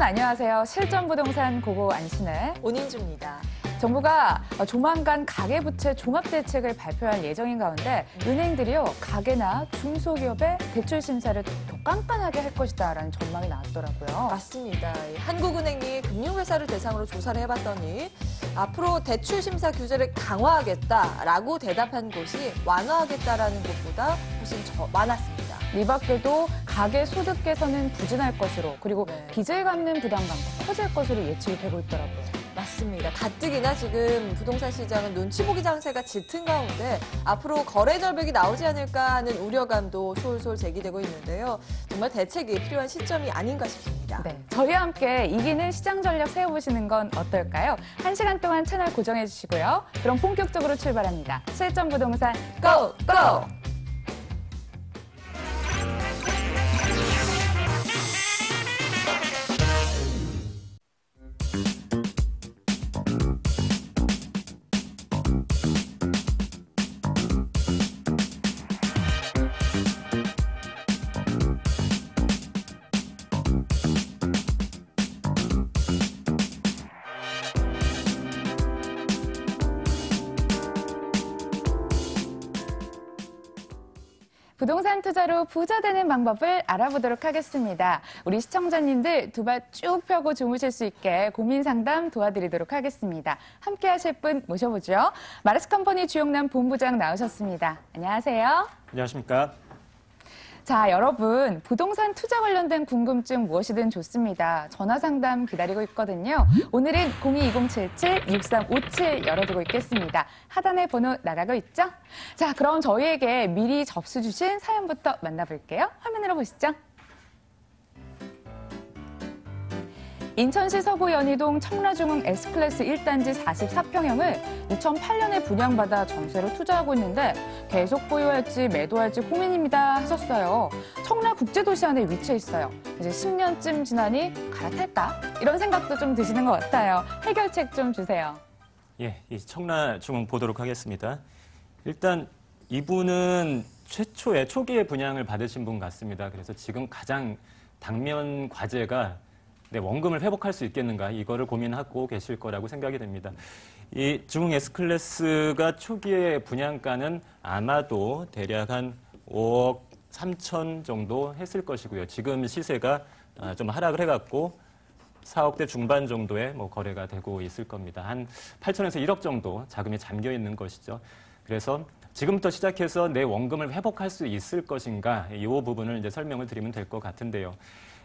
안녕하세요. 실전부동산 고고 안신혜 온인주입니다. 정부가 조만간 가계부채 종합대책을 발표할 예정인 가운데 은행들이요, 가계나 중소기업의 대출 심사를 더 깐깐하게 할 것이다라는 전망이 나왔더라고요. 맞습니다. 한국은행이 금융회사를 대상으로 조사를 해봤더니 앞으로 대출 심사 규제를 강화하겠다라고 대답한 곳이 완화하겠다라는 곳보다 훨씬 많았습니다. 이 밖에도 가계 소득 개선은 부진할 것으로, 그리고 빚을 갚는 부담감도 커질 것으로 예측이 되고 있더라고요. 맞습니다. 가뜩이나 지금 부동산 시장은 눈치 보기 장세가 짙은 가운데 앞으로 거래 절벽이 나오지 않을까 하는 우려감도 솔솔 제기되고 있는데요. 정말 대책이 필요한 시점이 아닌가 싶습니다. 네, 저희와 함께 이기는 시장 전략 세워보시는 건 어떨까요? 1시간 동안 채널 고정해 주시고요. 그럼 본격적으로 출발합니다. 실전 부동산 고! 고! 부동산 투자로 부자 되는 방법을 알아보도록 하겠습니다. 우리 시청자님들 두 발 쭉 펴고 주무실 수 있게 고민 상담 도와드리도록 하겠습니다. 함께 하실 분 모셔보죠. 마르스컴퍼니 주용남 본부장 나오셨습니다. 안녕하세요. 안녕하십니까. 자, 여러분, 부동산 투자 관련된 궁금증 무엇이든 좋습니다. 전화 상담 기다리고 있거든요. 오늘은 022077-6357 열어두고 있겠습니다. 하단에 번호 나가고 있죠? 자, 그럼 저희에게 미리 접수 주신 사연부터 만나볼게요. 화면으로 보시죠. 인천시 서구 연희동 청라중흥 S클래스 1단지 44평형을 2008년에 분양받아 전세로 투자하고 있는데 계속 보유할지 매도할지 고민입니다 하셨어요. 청라국제도시 안에 위치해 있어요. 이제 10년쯤 지나니 갈아탈까? 이런 생각도 좀 드시는 것 같아요. 해결책 좀 주세요. 예, 이 청라중흥 보도록 하겠습니다. 일단 이분은 초기에 분양을 받으신 분 같습니다. 그래서 지금 가장 당면 과제가 원금을 회복할 수 있겠는가, 이거를 고민하고 계실 거라고 생각이 됩니다. 이 중흥 S클래스가 초기에 분양가는 아마도 대략 한 5억 3천 정도 했을 것이고요. 지금 시세가 좀 하락을 해갖고 4억대 중반 정도의 거래가 되고 있을 겁니다. 한 8천에서 1억 정도 자금이 잠겨 있는 것이죠. 그래서 지금부터 시작해서 내 원금을 회복할 수 있을 것인가, 이 부분을 이제 설명을 드리면 될 것 같은데요.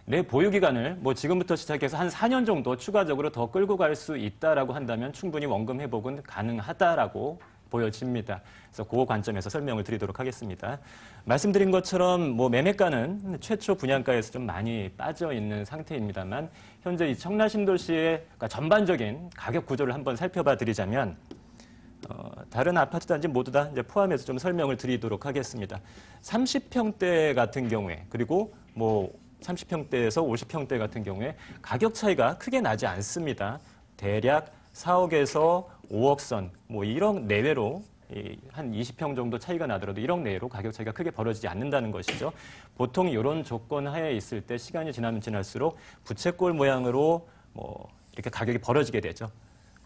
내 보유 기간을 지금부터 시작해서 한 4년 정도 추가적으로 더 끌고 갈 수 있다라고 한다면 충분히 원금 회복은 가능하다라고 보여집니다. 그래서 그 관점에서 설명을 드리도록 하겠습니다. 말씀드린 것처럼 매매가는 최초 분양가에서 좀 많이 빠져 있는 상태입니다만, 현재 이 청라신도시의 전반적인 가격 구조를 한번 살펴봐 드리자면, 다른 아파트 단지 모두 다 이제 포함해서 좀 설명을 드리도록 하겠습니다. 30평대 같은 경우에, 그리고 30평대에서 50평대 같은 경우에 가격 차이가 크게 나지 않습니다. 대략 4억에서 5억 선, 1억 내외로 한 20평 정도 차이가 나더라도 1억 내외로 가격 차이가 크게 벌어지지 않는다는 것이죠. 보통 이런 조건 하에 있을 때 시간이 지나면 지날수록 부채꼴 모양으로 이렇게 가격이 벌어지게 되죠.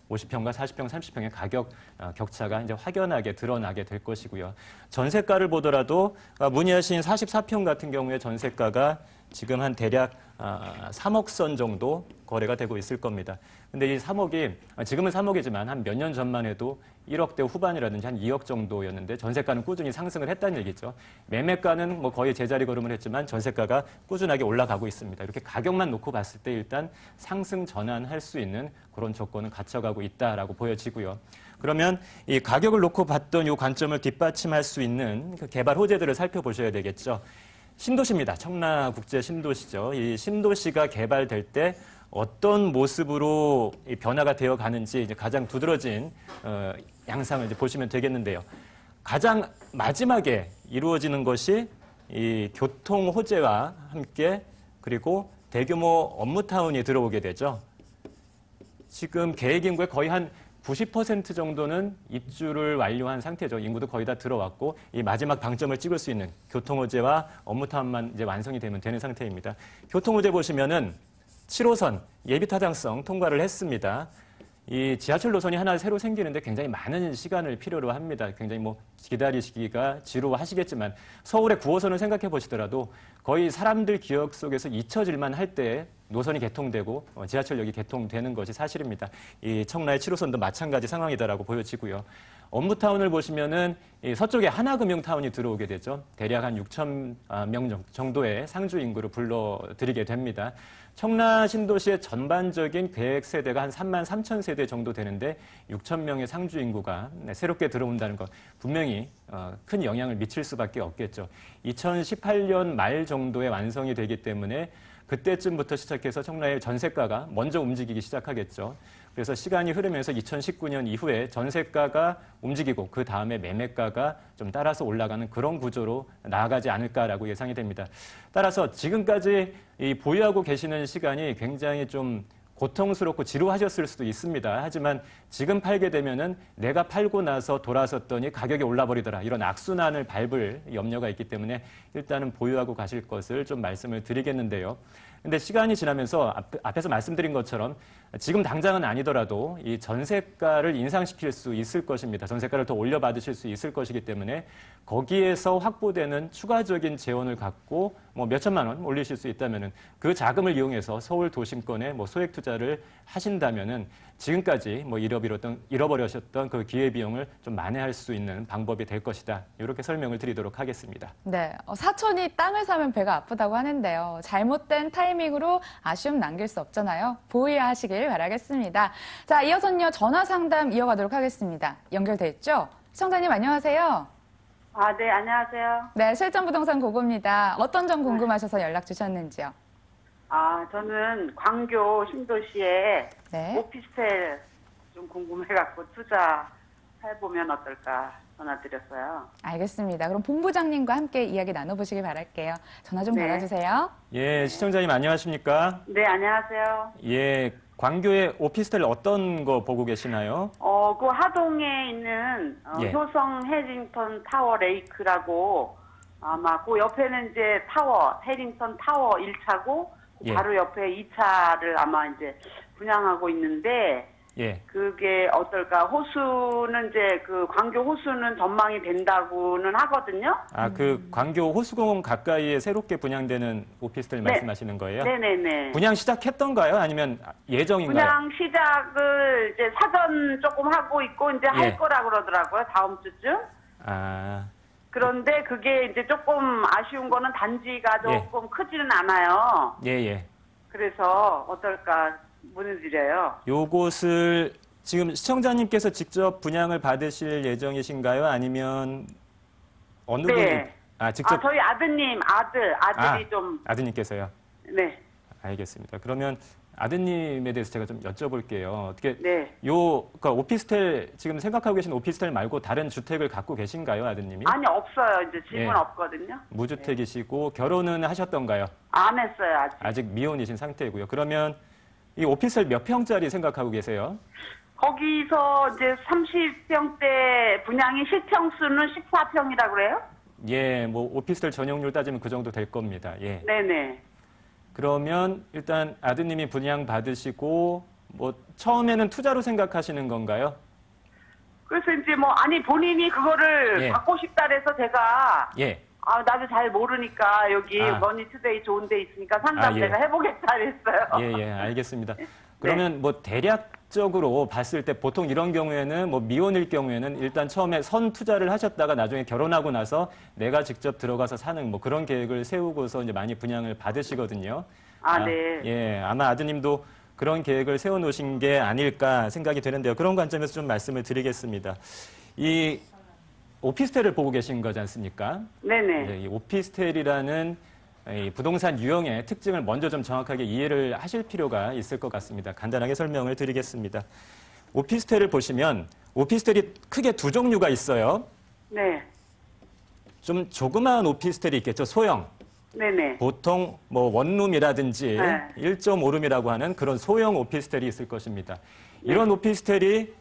50평과 40평, 30평의 가격 격차가 이제 확연하게 드러나게 될 것이고요. 전세가를 보더라도 문의하신 44평 같은 경우에 전세가가 지금 한 대략 3억 선 정도 거래가 되고 있을 겁니다. 근데 이 3억이, 지금은 3억이지만 한 몇 년 전만 해도 1억대 후반이라든지 한 2억 정도였는데 전세가는 꾸준히 상승을 했다는 얘기죠. 매매가는 거의 제자리 걸음을 했지만 전세가가 꾸준하게 올라가고 있습니다. 이렇게 가격만 놓고 봤을 때 일단 상승 전환할 수 있는 그런 조건은 갖춰가고 있다라고 보여지고요. 그러면 이 가격을 놓고 봤던 이 관점을 뒷받침할 수 있는 그 개발 호재들을 살펴보셔야 되겠죠. 신도시입니다. 청라국제 신도시죠. 이 신도시가 개발될 때 어떤 모습으로 변화가 되어 가는지 이제 가장 두드러진 양상을 이제 보시면 되겠는데요. 가장 마지막에 이루어지는 것이 이 교통 호재와 함께 그리고 대규모 업무타운이 들어오게 되죠. 지금 계획 인구의 거의 한 90% 정도는 입주를 완료한 상태죠. 인구도 거의 다 들어왔고 이 마지막 방점을 찍을 수 있는 교통호재와 업무타운만 이제 완성이 되면 되는 상태입니다. 교통호재 보시면은 7호선 예비 타당성 통과를 했습니다. 이 지하철 노선이 하나 새로 생기는데 굉장히 많은 시간을 필요로 합니다. 굉장히 뭐 기다리시기가 지루하시겠지만 서울의 9호선을 생각해 보시더라도 거의 사람들 기억 속에서 잊혀질만 할 때 노선이 개통되고 지하철역이 개통되는 것이 사실입니다. 이 청라의 7호선도 마찬가지 상황이다라고 보여지고요. 업무타운을 보시면은 이 서쪽에 하나금융타운이 들어오게 되죠. 대략 한 6천 명 정도의 상주 인구를 불러들이게 됩니다. 청라 신도시의 전반적인 계획 세대가 한 3만 3천 세대 정도 되는데 6천 명의 상주 인구가 새롭게 들어온다는 것 분명히 큰 영향을 미칠 수밖에 없겠죠. 2018년 말 정도에 완성이 되기 때문에 그때쯤부터 시작해서 청라의 전세가가 먼저 움직이기 시작하겠죠. 그래서 시간이 흐르면서 2019년 이후에 전세가가 움직이고 그 다음에 매매가가 좀 따라서 올라가는 그런 구조로 나아가지 않을까라고 예상이 됩니다. 따라서 지금까지 이 보유하고 계시는 시간이 굉장히 좀 고통스럽고 지루하셨을 수도 있습니다. 하지만 지금 팔게 되면은 내가 팔고 나서 돌아섰더니 가격이 올라버리더라. 이런 악순환을 밟을 염려가 있기 때문에 일단은 보유하고 가실 것을 좀 말씀을 드리겠는데요. 근데 시간이 지나면서 앞에서 말씀드린 것처럼 지금 당장은 아니더라도 이 전세가를 인상시킬 수 있을 것입니다. 전세가를 더 올려받으실 수 있을 것이기 때문에 거기에서 확보되는 추가적인 재원을 갖고 뭐 몇천만 원 올리실 수 있다면은 그 자금을 이용해서 서울 도심권에 뭐 소액 투자를 하신다면은 지금까지 뭐 잃어버리셨던 그 기회비용을 좀 만회할 수 있는 방법이 될 것이다. 이렇게 설명을 드리도록 하겠습니다. 네, 사촌이 땅을 사면 배가 아프다고 하는데요. 잘못된 타이밍으로 아쉬움 남길 수 없잖아요. 보유하시길 바라겠습니다. 자, 이어서는요, 전화 상담 이어가도록 하겠습니다. 연결돼 있죠? 시청자님 안녕하세요. 아, 네, 안녕하세요. 네, 실전부동산 고고입니다. 어떤 점 궁금하셔서 연락 주셨는지요? 아, 저는 광교 신도시에 네. 오피스텔 좀 궁금해갖고 투자해보면 어떨까 전화드렸어요. 알겠습니다. 그럼 본부장님과 함께 이야기 나눠보시길 바랄게요. 전화 좀 네. 받아주세요. 예, 시청자님 안녕하십니까? 네, 안녕하세요. 예, 광교의 오피스텔 어떤 거 보고 계시나요? 그 하동에 있는 예. 효성 해링턴 타워 레이크라고 아마 그 옆에는 이제 타워, 해링턴 타워 1차고 예. 바로 옆에 2차를 아마 이제 분양하고 있는데 예. 그게 어떨까? 호수는 이제 그 광교 호수는 전망이 된다고는 하거든요. 아, 그 광교 호수공원 가까이에 새롭게 분양되는 오피스텔 네. 말씀하시는 거예요? 네네네. 분양 시작했던가요? 아니면 예정인가요? 분양 시작을 이제 사전 조금 하고 있고 이제 예. 할 거라 그러더라고요. 다음 주쯤. 아, 그런데 그게 이제 조금 아쉬운 거는 단지가 예. 조금 크지는 않아요. 예, 예. 그래서 어떨까 문의드려요. 요곳을 지금 시청자님께서 직접 분양을 받으실 예정이신가요? 아니면 어느 네. 분이? 아, 직접 저희 아드님, 아들이 좀, 아드님께서요. 네, 알겠습니다. 그러면 아드님에 대해서 제가 좀 여쭤볼게요. 어떻게 네. 그러니까 오피스텔 지금 생각하고 계신 오피스텔 말고 다른 주택을 갖고 계신가요, 아드님이? 아니, 없어요. 이제 집은 예. 없거든요. 무주택이시고 결혼은 하셨던가요? 안 했어요, 아직. 아직 미혼이신 상태이고요. 그러면 이 오피스텔 몇 평짜리 생각하고 계세요? 거기서 이제 30평대 분양이 실평수는 14평이라고 그래요? 예, 뭐 오피스텔 전용률 따지면 그 정도 될 겁니다. 예. 네네. 그러면 일단 아드님이 분양 받으시고 뭐 처음에는 투자로 생각하시는 건가요? 그래서 이제 뭐, 아니, 본인이 그거를 예. 받고 싶다 그래서 제가, 예. 나도 잘 모르니까 여기 머니투데이 좋은 데 있으니까 상담 예. 내가 해보겠다 그랬어요. 예, 예, 알겠습니다. 그러면 뭐 대략적으로 봤을 때 보통 이런 경우에는 뭐 미혼일 경우에는 일단 처음에 선 투자를 하셨다가 나중에 결혼하고 나서 내가 직접 들어가서 사는 뭐 그런 계획을 세우고서 이제 많이 분양을 받으시거든요. 네. 예, 아마 아드님도 그런 계획을 세워놓으신 게 아닐까 생각이 되는데요. 그런 관점에서 좀 말씀을 드리겠습니다. 이 오피스텔을 보고 계신 거지 않습니까? 네네. 이제 이 오피스텔이라는 이 부동산 유형의 특징을 먼저 좀 정확하게 이해를 하실 필요가 있을 것 같습니다. 간단하게 설명을 드리겠습니다. 오피스텔을 보시면 오피스텔이 크게 두 종류가 있어요. 네. 좀 조그마한 오피스텔이 있겠죠, 소형. 네네. 보통 뭐 원룸이라든지 네. 1.5룸이라고 하는 그런 소형 오피스텔이 있을 것입니다. 이런 오피스텔이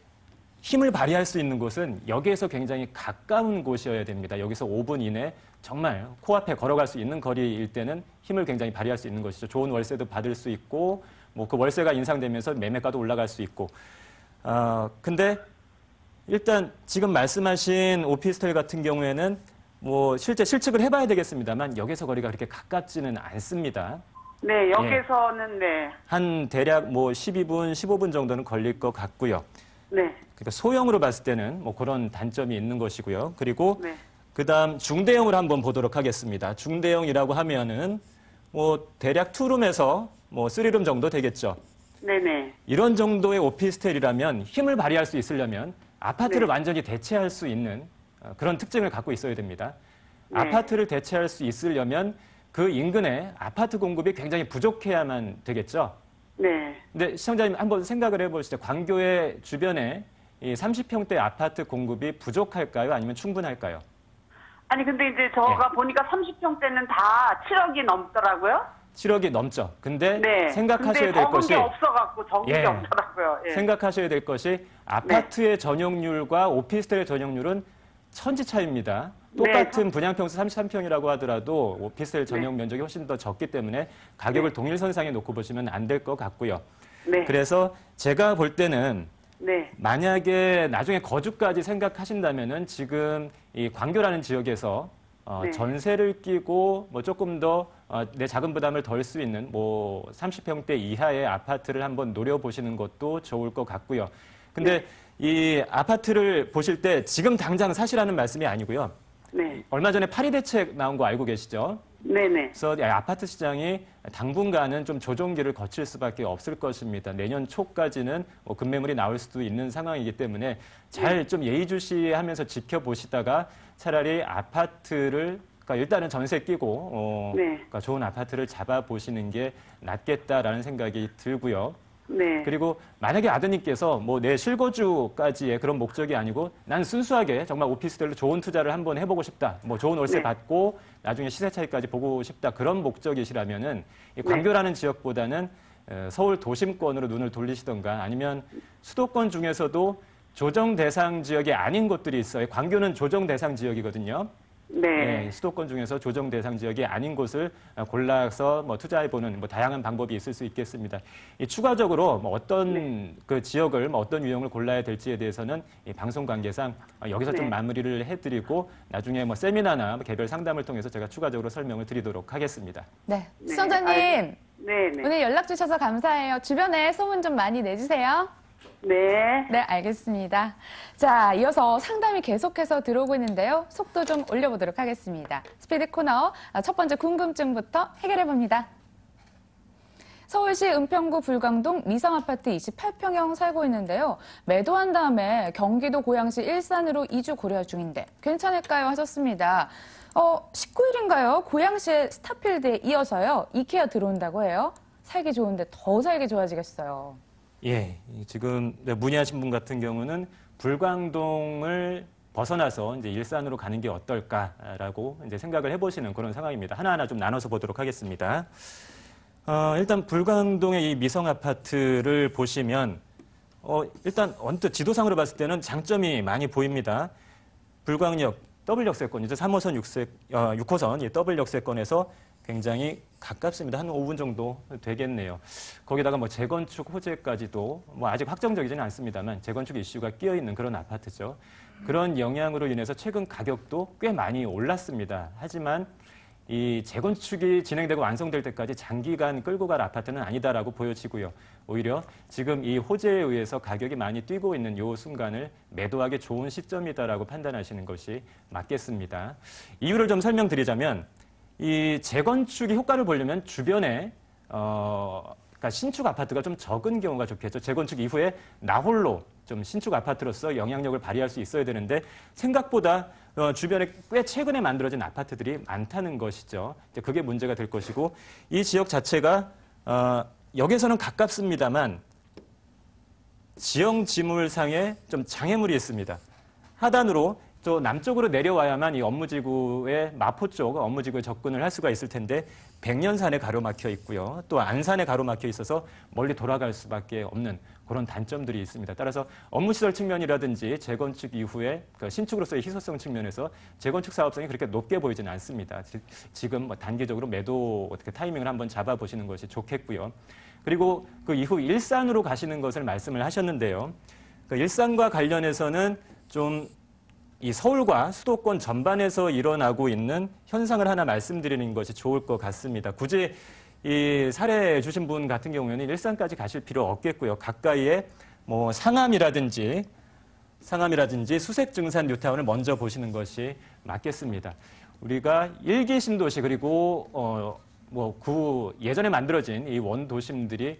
힘을 발휘할 수 있는 곳은 여기에서 굉장히 가까운 곳이어야 됩니다. 여기서 5분 이내 정말 코앞에 걸어갈 수 있는 거리일 때는 힘을 굉장히 발휘할 수 있는 것이죠. 좋은 월세도 받을 수 있고 뭐 그 월세가 인상되면서 매매가도 올라갈 수 있고. 근데 일단 지금 말씀하신 오피스텔 같은 경우에는 뭐 실제 실측을 해봐야 되겠습니다만 역에서 거리가 그렇게 가깝지는 않습니다. 네, 역에서는 네. 한 대략 뭐 12분, 15분 정도는 걸릴 것 같고요. 네. 그러니까 소형으로 봤을 때는 뭐 그런 단점이 있는 것이고요. 그리고 네. 그다음 중대형을 한번 보도록 하겠습니다. 중대형이라고 하면은 뭐 대략 투룸에서 뭐 3룸 정도 되겠죠. 네네. 이런 정도의 오피스텔이라면 힘을 발휘할 수 있으려면 아파트를 네. 완전히 대체할 수 있는 그런 특징을 갖고 있어야 됩니다. 네. 아파트를 대체할 수 있으려면 그 인근에 아파트 공급이 굉장히 부족해야만 되겠죠. 네. 근데 시청자님 한번 생각을 해보시죠. 광교의 주변에 이 30평대 아파트 공급이 부족할까요? 아니면 충분할까요? 아니 근데 이제 저가 네. 보니까 30평대는 다 7억이 넘더라고요. 7억이 넘죠. 근데 네. 생각하셔야 근데 될 적은 것이 게 없어갖고 적은 예. 게 없더라고요. 예. 생각하셔야 될 것이 아파트의 전용률과 오피스텔의 전용률은 천지 차이입니다. 똑같은 분양평수 33평이라고 하더라도 오피스텔 전용 면적이 훨씬 더 적기 때문에 가격을 동일선상에 놓고 보시면 안 될 것 같고요. 네. 그래서 제가 볼 때는 네. 만약에 나중에 거주까지 생각하신다면은 지금 이 광교라는 지역에서 네. 전세를 끼고 뭐 조금 더 내 자금 부담을 덜 수 있는 뭐 30평대 이하의 아파트를 한번 노려보시는 것도 좋을 것 같고요. 근데 이 아파트를 보실 때 지금 당장 사시라는 말씀이 아니고요. 네. 얼마 전에 파리 대책 나온 거 알고 계시죠? 네네. 그래서 아파트 시장이 당분간은 좀 조정기를 거칠 수밖에 없을 것입니다. 내년 초까지는 뭐 급매물이 나올 수도 있는 상황이기 때문에 잘 좀 예의주시하면서 지켜보시다가 차라리 아파트를 그러니까 일단은 전세 끼고 그러니까 좋은 아파트를 잡아보시는 게 낫겠다라는 생각이 들고요. 네. 그리고 만약에 아드님께서 뭐 내 실거주까지의 그런 목적이 아니고 난 순수하게 정말 오피스텔로 좋은 투자를 한번 해보고 싶다. 뭐 좋은 월세 네. 받고 나중에 시세 차익까지 보고 싶다. 그런 목적이시라면은 이 광교라는 지역보다는 서울 도심권으로 눈을 돌리시던가 아니면 수도권 중에서도 조정 대상 지역이 아닌 곳들이 있어요. 광교는 조정 대상 지역이거든요. 네. 수도권 중에서 조정 대상 지역이 아닌 곳을 골라서 뭐 투자해보는 뭐 다양한 방법이 있을 수 있겠습니다. 추가적으로 뭐 어떤 그 지역을 뭐 어떤 유형을 골라야 될지에 대해서는 이 방송 관계상 여기서 좀 마무리를 해드리고 나중에 뭐 세미나나 뭐 개별 상담을 통해서 제가 추가적으로 설명을 드리도록 하겠습니다. 네. 시청자님, 네네. 오늘 연락 주셔서 감사해요. 주변에 소문 좀 많이 내주세요. 네. 네, 알겠습니다. 자, 이어서 상담이 계속해서 들어오고 있는데요. 속도 좀 올려보도록 하겠습니다. 스피드 코너, 첫 번째 궁금증부터 해결해봅니다. 서울시 은평구 불광동 미성아파트 28평형 살고 있는데요. 매도한 다음에 경기도 고양시 일산으로 이주 고려 중인데 괜찮을까요? 하셨습니다. 19일인가요? 고양시의 스타필드에 이어서요. 이케아 들어온다고 해요. 살기 좋은데 더 살기 좋아지겠어요. 예, 지금 문의하신 분 같은 경우는 불광동을 벗어나서 이제 일산으로 가는 게 어떨까라고 이제 생각을 해보시는 그런 상황입니다. 하나하나 좀 나눠서 보도록 하겠습니다. 일단 불광동의 이 미성 아파트를 보시면 일단 언뜻 지도상으로 봤을 때는 장점이 많이 보입니다. 불광역 더블 역세권, 이제 3호선 6호선 이 더블 역세권에서 굉장히 가깝습니다. 한 5분 정도 되겠네요. 거기다가 뭐 재건축 호재까지도 뭐 아직 확정적이지는 않습니다만 재건축 이슈가 끼어 있는 그런 아파트죠. 그런 영향으로 인해서 최근 가격도 꽤 많이 올랐습니다. 하지만 이 재건축이 진행되고 완성될 때까지 장기간 끌고 갈 아파트는 아니다라고 보여지고요. 오히려 지금 이 호재에 의해서 가격이 많이 뛰고 있는 이 순간을 매도하기 좋은 시점이다라고 판단하시는 것이 맞겠습니다. 이유를 좀 설명드리자면 이 재건축이 효과를 보려면 주변에 그러니까 신축 아파트가 좀 적은 경우가 좋겠죠. 재건축 이후에 나홀로 좀 신축 아파트로서 영향력을 발휘할 수 있어야 되는데 생각보다 주변에 꽤 최근에 만들어진 아파트들이 많다는 것이죠. 이제 그게 문제가 될 것이고 이 지역 자체가 역에서는 가깝습니다만 지형 지물상에 좀 장애물이 있습니다. 하단으로 또 남쪽으로 내려와야만 이 업무지구의 마포 쪽 업무지구에 접근을 할 수가 있을 텐데 백년산에 가로막혀 있고요. 또 안산에 가로막혀 있어서 멀리 돌아갈 수밖에 없는 그런 단점들이 있습니다. 따라서 업무시설 측면이라든지 재건축 이후에 그 신축으로서의 희소성 측면에서 재건축 사업성이 그렇게 높게 보이지는 않습니다. 지금 뭐 단기적으로 매도 어떻게 타이밍을 한번 잡아보시는 것이 좋겠고요. 그리고 그 이후 일산으로 가시는 것을 말씀을 하셨는데요. 그 일산과 관련해서는 좀 이 서울과 수도권 전반에서 일어나고 있는 현상을 하나 말씀드리는 것이 좋을 것 같습니다. 굳이 이 사례 주신 분 같은 경우에는 일산까지 가실 필요 없겠고요. 가까이에 뭐 상암이라든지 수색증산 뉴타운을 먼저 보시는 것이 맞겠습니다. 우리가 일기 신도시 그리고 예전에 만들어진 이 원도심들이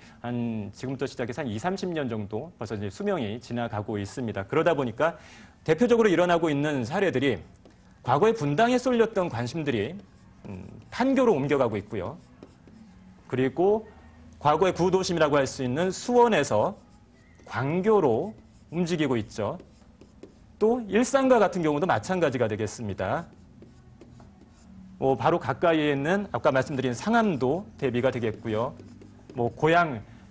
지금부터 시작해서 한 30년 정도 벌써 이제 수명이 지나가고 있습니다. 그러다 보니까 대표적으로 일어나고 있는 사례들이 과거에 분당에 쏠렸던 관심들이 판교로 옮겨가고 있고요. 그리고 과거의 구도심이라고 할 수 있는 수원에서 광교로 움직이고 있죠. 또 일산과 같은 경우도 마찬가지가 되겠습니다. 바로 가까이에 있는 아까 말씀드린 상암도 대비가 되겠고요.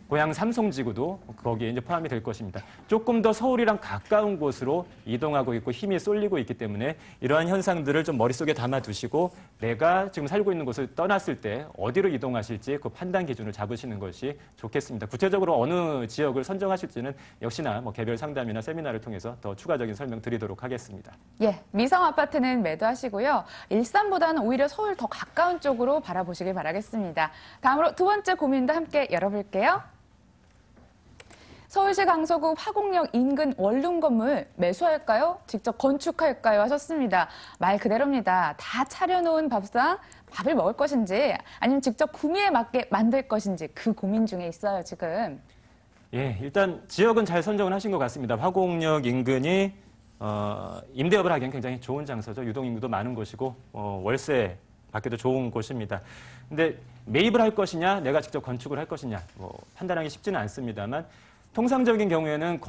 고양 삼성지구도 거기에 이제 포함이 될 것입니다. 조금 더 서울이랑 가까운 곳으로 이동하고 있고 힘이 쏠리고 있기 때문에 이러한 현상들을 좀 머릿속에 담아두시고 내가 지금 살고 있는 곳을 떠났을 때 어디로 이동하실지 그 판단 기준을 잡으시는 것이 좋겠습니다. 구체적으로 어느 지역을 선정하실지는 역시나 개별 상담이나 세미나를 통해서 더 추가적인 설명 드리도록 하겠습니다. 예, 미성 아파트는 매도하시고요. 일산보다는 오히려 서울 더 가까운 쪽으로 바라보시길 바라겠습니다. 다음으로 두 번째 고민도 함께 열어볼게요. 서울시 강서구 화곡역 인근 원룸 건물 매수할까요? 직접 건축할까요? 하셨습니다. 말 그대로입니다. 다 차려놓은 밥상 밥을 먹을 것인지 아니면 직접 구미에 맞게 만들 것인지 그 고민 중에 있어요, 지금. 예, 일단 지역은 잘 선정을 하신 것 같습니다. 화곡역 인근이 임대업을 하기엔 굉장히 좋은 장소죠. 유동인구도 많은 곳이고 월세 받기도 좋은 곳입니다. 근데 매입을 할 것이냐, 내가 직접 건축을 할 것이냐 판단하기 쉽지는 않습니다만 통상적인 경우에는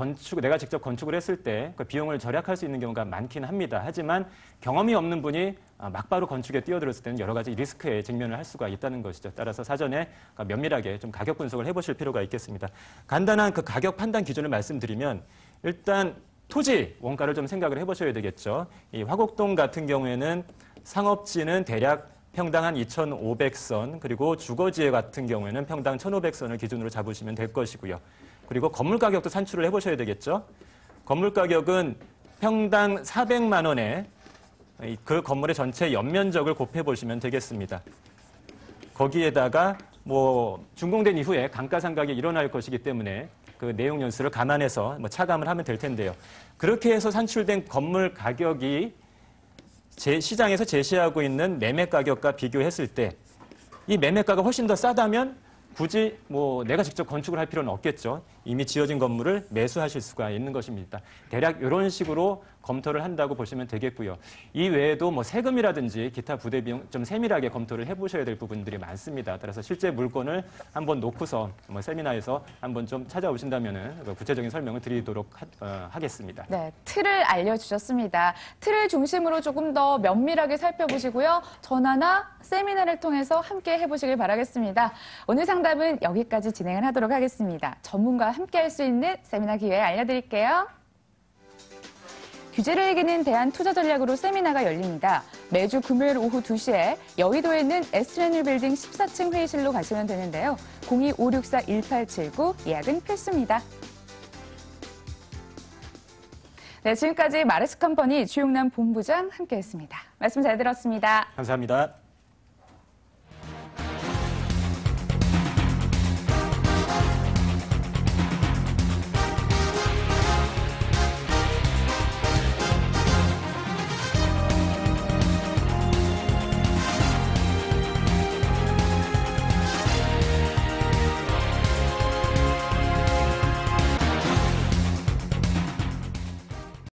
내가 직접 건축을 했을 때 그 비용을 절약할 수 있는 경우가 많긴 합니다. 하지만 경험이 없는 분이 막바로 건축에 뛰어들었을 때는 여러 가지 리스크에 직면을 할 수가 있다는 것이죠. 따라서 사전에 면밀하게 좀 가격 분석을 해보실 필요가 있겠습니다. 간단한 그 가격 판단 기준을 말씀드리면 일단 토지 원가를 좀 생각을 해보셔야 되겠죠. 이 화곡동 같은 경우에는 상업지는 대략 평당 한 2,500선, 그리고 주거지 같은 경우에는 평당 1,500선을 기준으로 잡으시면 될 것이고요. 그리고 건물 가격도 산출을 해보셔야 되겠죠. 건물 가격은 평당 400만 원에 그 건물의 전체 연면적을 곱해보시면 되겠습니다. 거기에다가 준공된 이후에 감가상각이 일어날 것이기 때문에 그 내용 연수를 감안해서 차감을 하면 될 텐데요. 그렇게 해서 산출된 건물 가격이 시장에서 제시하고 있는 매매 가격과 비교했을 때 이 매매가가 훨씬 더 싸다면 굳이 내가 직접 건축을 할 필요는 없겠죠. 이미 지어진 건물을 매수하실 수가 있는 것입니다. 대략 이런 식으로 검토를 한다고 보시면 되겠고요. 이 외에도 세금이라든지 기타 부대 비용 좀 세밀하게 검토를 해보셔야 될 부분들이 많습니다. 따라서 실제 물건을 한번 놓고서 세미나에서 한번 좀 찾아오신다면 구체적인 설명을 드리도록 하겠습니다. 네, 틀을 알려주셨습니다. 틀을 중심으로 조금 더 면밀하게 살펴보시고요. 전화나 세미나를 통해서 함께 해보시길 바라겠습니다. 오늘 상담은 여기까지 진행을 하도록 하겠습니다. 전문가와 함께 할 수 있는 세미나 기회 알려드릴게요. 규제를 이기는 대한투자전략으로 세미나가 열립니다. 매주 금요일 오후 2시에 여의도에 있는 에스트레뉴 빌딩 14층 회의실로 가시면 되는데요. 02-564-1879 예약은 필수입니다. 네, 지금까지 마르스컴퍼니 주용남 본부장 함께했습니다. 말씀 잘 들었습니다. 감사합니다.